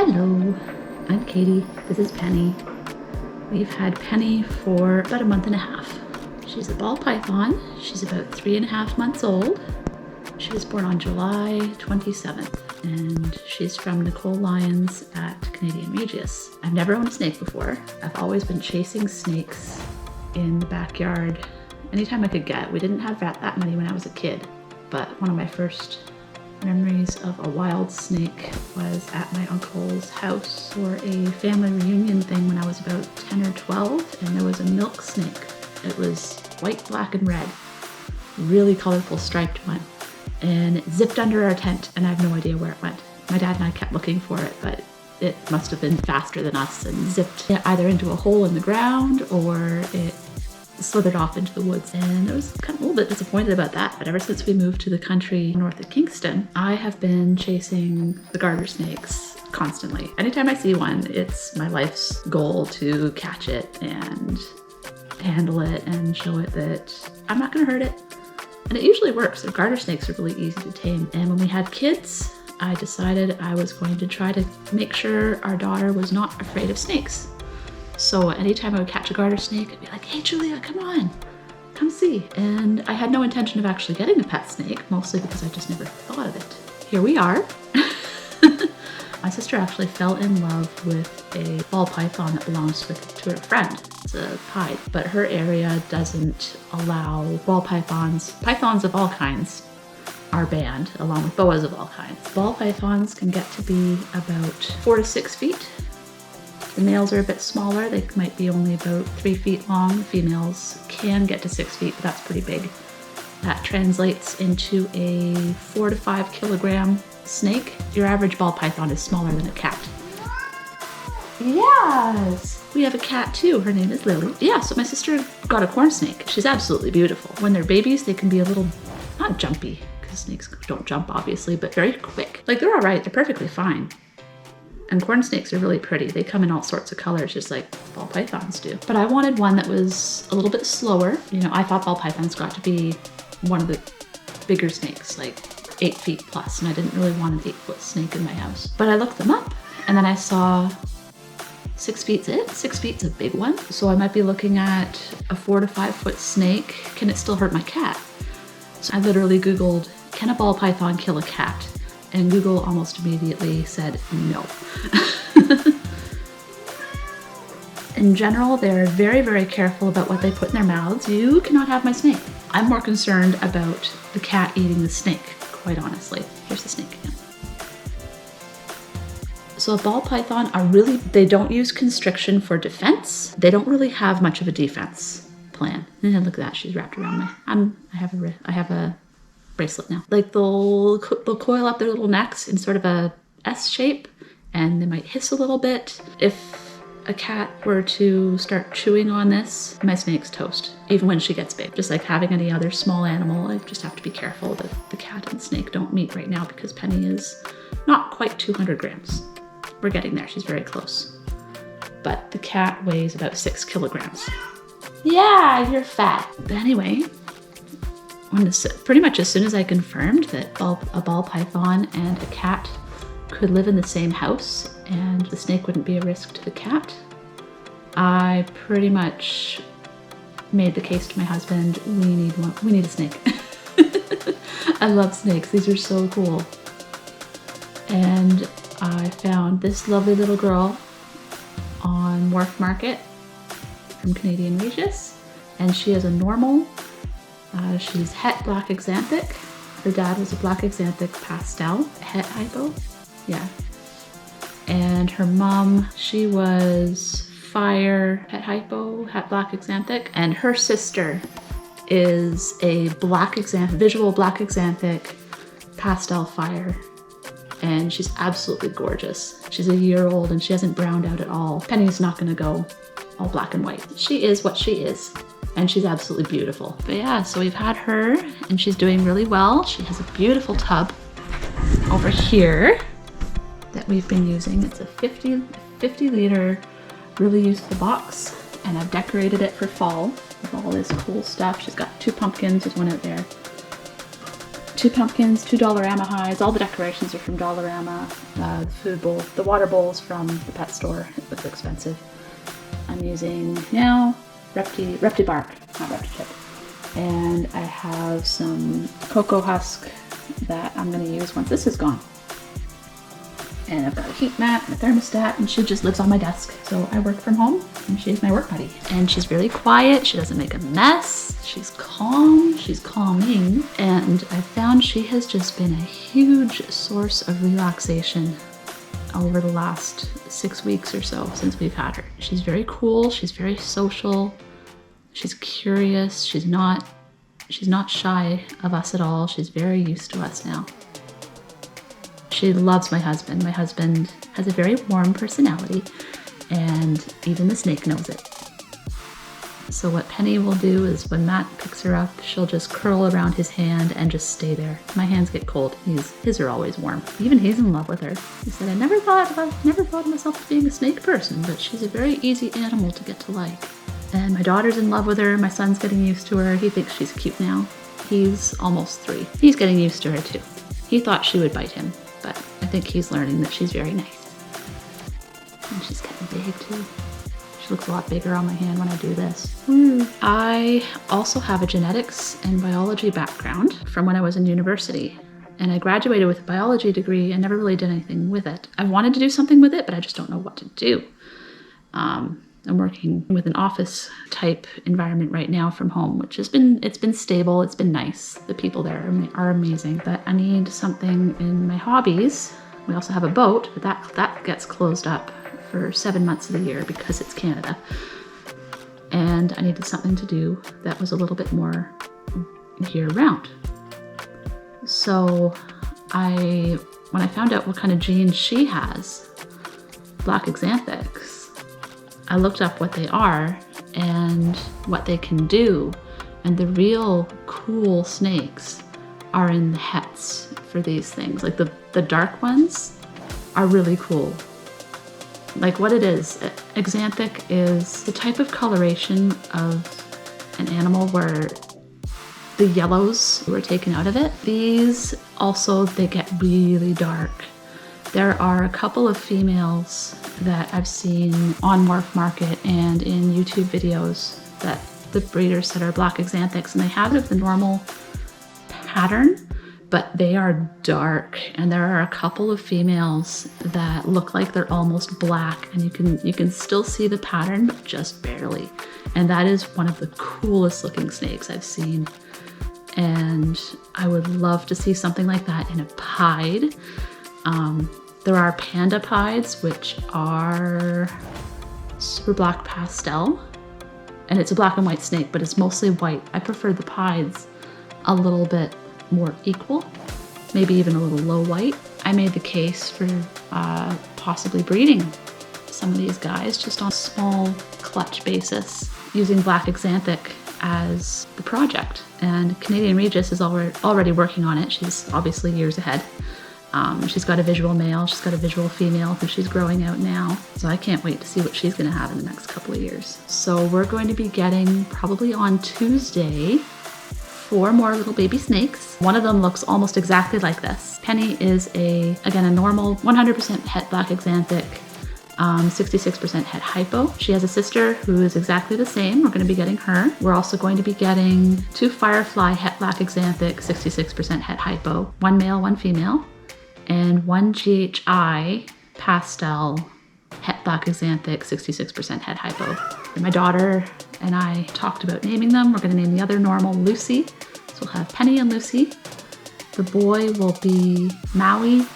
Hello, I'm Katie. This is Penny. We've had Penny for about a month and a half. She's a ball python. She's about 3.5 months old. She was born on July 27th, and she's from Nicole Lyons at Canadian Regis. I've never owned a snake before. I've always been chasing snakes in the backyard anytime I could get. We didn't have that many when I was a kid, but one of my first memories of a wild snake was at my uncle's house for a family reunion thing when I was about 10 or 12, and there was a milk snake. It was white, black, and red. Really colorful striped one. And it zipped under our tent, and I have no idea where it went. My dad and I kept looking for it, but it must have been faster than us and zipped either into a hole in the ground or it slithered off into the woods. And I was kind of a little bit disappointed about that, but ever since we moved to the country north of Kingston, I have been chasing the garter snakes constantly. Anytime I see one, it's my life's goal to catch it and handle it and show it that I'm not going to hurt it. And it usually works. The garter snakes are really easy to tame. And when we had kids, I decided I was going to try to make sure our daughter was not afraid of snakes. So anytime I would catch a garter snake, I'd be like, hey, Julia, come on, come see. And I had no intention of actually getting a pet snake, mostly because I just never thought of it. Here we are. My sister actually fell in love with a ball python that belongs to her friend. It's a pied, but her area doesn't allow ball pythons. Pythons of all kinds are banned, along with boas of all kinds. Ball pythons can get to be about 4 to 6 feet. The males are a bit smaller. They might be only about 3 feet long. The females can get to 6 feet, but that's pretty big. That translates into a 4 to 5 kilogram snake. Your average ball python is smaller than a cat. Yes! We have a cat too. Her name is Lily. Yeah, so my sister got a corn snake. She's absolutely beautiful. When they're babies, they can be a little, not jumpy, because snakes don't jump obviously, but very quick. Like they're all right, they're perfectly fine. And corn snakes are really pretty. They come in all sorts of colors, just like ball pythons do. But I wanted one that was a little bit slower. You know, I thought ball pythons got to be one of the bigger snakes, like 8 feet plus, and I didn't really want an 8-foot snake in my house. But I looked them up, and then I saw 6 feet's it. 6 feet's a big one. So I might be looking at a 4 to 5 foot snake. Can it still hurt my cat? So I literally Googled, can a ball python kill a cat? And Google almost immediately said no. In general, they're very, very careful about what they put in their mouths. You cannot have my snake. I'm more concerned about the cat eating the snake, quite honestly. Here's the snake again. So a ball python they don't use constriction for defense. They don't really have much of a defense plan. And look at that, she's wrapped around me. I have a bracelet now. Like they'll coil up their little necks in sort of a S shape, and they might hiss a little bit. If a cat were to start chewing on this, my snake's toast, even when she gets big. Just like having any other small animal, I just have to be careful that the cat and snake don't meet right now because Penny is not quite 200 grams. We're getting there, she's very close. But the cat weighs about 6 kilograms. Yeah, you're fat. But anyway, pretty much as soon as I confirmed that a ball python and a cat could live in the same house and the snake wouldn't be a risk to the cat, I pretty much made the case to my husband, we need a snake. I love snakes, these are so cool. And I found this lovely little girl on Wharf Market from Canadian Regis, and she is a normal. She's het black axanthic. Her dad was a black axanthic pastel, het hypo, yeah. And her mom, she was fire, het hypo, het black axanthic. And her sister is a visual black axanthic, pastel fire. And she's absolutely gorgeous. She's a year old and she hasn't browned out at all. Penny's not gonna go all black and white. She is what she is. And she's absolutely beautiful. But yeah, so we've had her and she's doing really well. She has a beautiful tub over here that we've been using. It's a 50 liter, really useful box. And I've decorated it for fall with all this cool stuff. She's got 2 pumpkins, there's one out there. 2 pumpkins, 2 Dollarama hides. All the decorations are from Dollarama. The food bowl, the water bowl's from the pet store. It was expensive. I'm using now Repti bark, not Repti chip. And I have some cocoa husk that I'm going to use once this is gone. And I've got a heat mat and a thermostat, and she just lives on my desk. So I work from home, and she's my work buddy. And she's really quiet, she doesn't make a mess, she's calm, she's calming. And I found she has just been a huge source of relaxation over the last 6 weeks or so since we've had her. She's very cool, she's very social, she's curious, she's not shy of us at all. She's very used to us now. She loves my husband. My husband has a very warm personality, and even the snake knows it. So what Penny will do is when Matt picks her up, she'll just curl around his hand and just stay there. My hands get cold. His are always warm. Even he's in love with her. He said, I never thought of myself as being a snake person, but she's a very easy animal to get to like. And my daughter's in love with her. My son's getting used to her. He thinks she's cute now. He's almost 3. He's getting used to her too. He thought she would bite him, but I think he's learning that she's very nice. And she's getting big too. She looks a lot bigger on my hand when I do this. I also have a genetics and biology background from when I was in university. And I graduated with a biology degree and never really did anything with it. I wanted to do something with it, but I just don't know what to do. I'm working with an office type environment right now from home, which it's been stable, it's been nice. The people there are amazing, but I need something in my hobbies. We also have a boat, but that gets closed up for 7 months of the year because it's Canada. And I needed something to do that was a little bit more year round. So when I found out what kind of genes she has, black axanthics, I looked up what they are and what they can do, and the real cool snakes are in the hets for these things. Like the dark ones are really cool. Like what it is, axanthic is the type of coloration of an animal where the yellows were taken out of it. These also, they get really dark. There are a couple of females that I've seen on Morph Market and in YouTube videos that the breeders said are black axanthics, and they have the normal pattern, but they are dark. And there are a couple of females that look like they're almost black, and you can still see the pattern, but just barely. And that is one of the coolest looking snakes I've seen. And I would love to see something like that in a pied. There are panda pieds, which are super black pastel, and it's a black and white snake, but it's mostly white. I prefer the pieds a little bit more equal, maybe even a little low white. I made the case for possibly breeding some of these guys just on a small clutch basis using black axanthic as the project. And Canadian Regis is already working on it. She's obviously years ahead. She's got a visual male, she's got a visual female who she's growing out now. So I can't wait to see what she's gonna have in the next couple of years. So we're going to be getting, probably on Tuesday, 4 more little baby snakes. One of them looks almost exactly like this. Penny is a normal 100% het black axanthic, 66% het hypo. She has a sister who is exactly the same. We're going to be getting her. We're also going to be getting 2 firefly het black axanthic, 66% het hypo. 1 male, 1 female. And 1 GHI pastel het black axanthic, 66% het hypo. And my daughter and I talked about naming them. We're going to name the other normal Lucy. So we'll have Penny and Lucy. The boy will be Maui.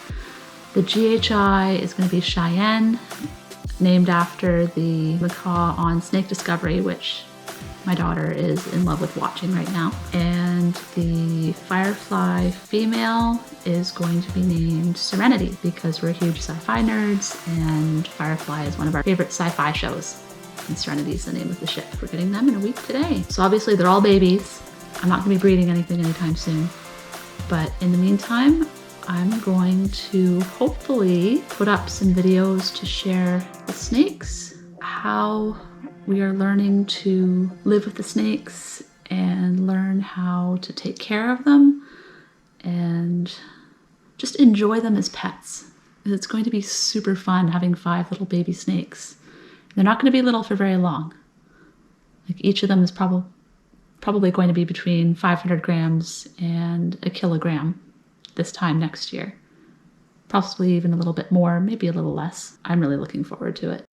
The GHI is going to be Cheyenne, named after the macaw on Snake Discovery, which my daughter is in love with watching right now. And the firefly female is going to be named Serenity because we're huge sci-fi nerds and Firefly is one of our favorite sci-fi shows. And Serenity is the name of the ship. We're getting them in a week today. So obviously they're all babies. I'm not going to be breeding anything anytime soon. But in the meantime, I'm going to hopefully put up some videos to share the snakes, how we are learning to live with the snakes and learn how to take care of them, and and just enjoy them as pets. It's going to be super fun having 5 little baby snakes. They're not going to be little for very long. Like each of them is probably going to be between 500 grams and a kilogram this time next year. Possibly even a little bit more, maybe a little less. I'm really looking forward to it.